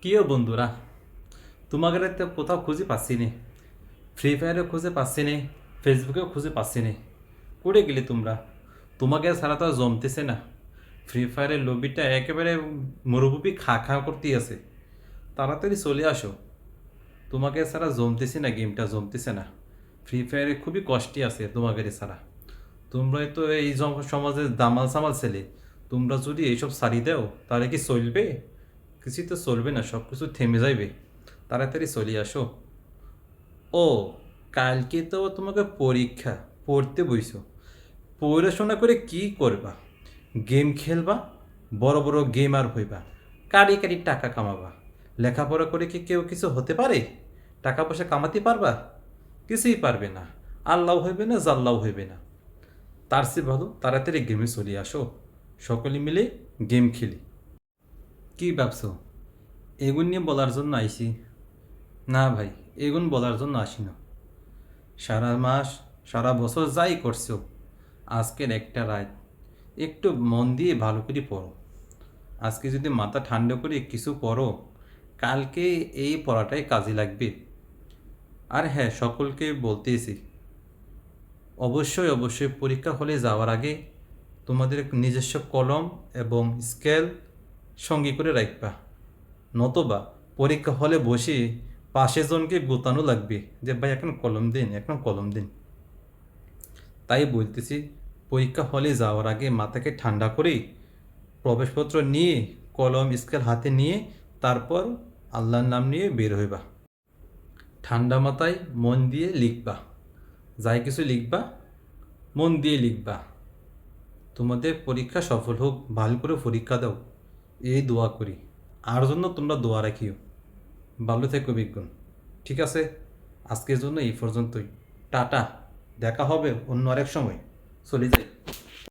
কিও বন্ধুরা, তোমাকে তো কোথাও খুঁজে পাচ্ছি নে। ফ্রি ফায়ারেও খুঁজে পাচ্ছি নে, ফেসবুকেও খুঁজে পাচ্ছি নে। কোড়ে গেলে তোমরা? তোমাকে ছাড়া তো আর জমতেছে না। ফ্রি ফায়ারের লবিটা একেবারে মরুভূমি খা খা করতেই আছে। তাড়াতাড়ি চলে আসো। তোমাকে ছাড়া জমতেছে না, গেমটা জমতেছে না। ফ্রি ফায়ারে খুবই কষ্টে আছে তোমাকে ছাড়া। তোমরাই তো এই সমাজের দামাল সামাল ছেলে। তোমরা যদি এইসব সারি দাও তাহলে কি চলবে? কিছুই তো চলবে না, সব কিছু থেমে যাইবে। তাড়াতাড়ি চলে আসো। ও, কালকে তো তোমাকে পরীক্ষা, পড়তে বইছো। পড়াশোনা করে কি করবা? গেম খেলবা, বড় বড় গেমার হইবা, কারি কারি টাকা কামাবা। লেখাপড়া করে কি কেউ কিছু হতে পারে? টাকা পয়সা কামাতে পারবা? কিছুই পারবে না। আল্লাহ হইবে না, জাল্লাও হইবে না। তার চেয়ে ভালো তাড়াতাড়ি গেমে চলে আসো। সকলে মিলে গেম খেলি। কি ভাবছো? এগুন নিয়ে বলার জন্য আইছি? না ভাই, এগুন বলার জন্য আসি না। সারা মাস, সারা বছর যাই করছো, আজকের একটা রাত একটু মন দিয়ে ভালো করে পড়ো। আজকে যদি মাথা ঠান্ডা করে কিছু পড়ো, কালকে এই পড়াটাই কাজে লাগবে। আর হ্যাঁ, সকলকে বলতেছি, অবশ্যই অবশ্যই পরীক্ষা হলে যাওয়ার আগে তোমাদের নিজস্ব কলম এবং স্কেল সঙ্গে করে রাখবা। নতবা পরীক্ষা হলে বসে পাশে জনকে গোতানো লাগবে যে ভাই এখন কলম দিন, এখন কলম দিন। তাই বলতেছি, পরীক্ষা হলে যাওয়ার আগে মাথাকে ঠান্ডা করে প্রবেশপত্র নিয়ে, কলম স্কেল হাতে নিয়ে, তারপর আল্লাহর নাম নিয়ে বের হইবা। ঠান্ডা মাথায় মন দিয়ে লিখবা। যাই কিছু লিখবা, মন দিয়ে লিখবা। তোমাদের পরীক্ষা সফল হোক, ভালো করে পরীক্ষা দাও, এই দোয়া করি। আর জন্য তোমরা দোয়া রাখিও। ভালো থেকো বিজ্ঞান। ঠিক আছে, আজকের জন্য এই পর্যন্তই। টাটা। দেখা হবে অন্য আরেক সময়। চলে যাই।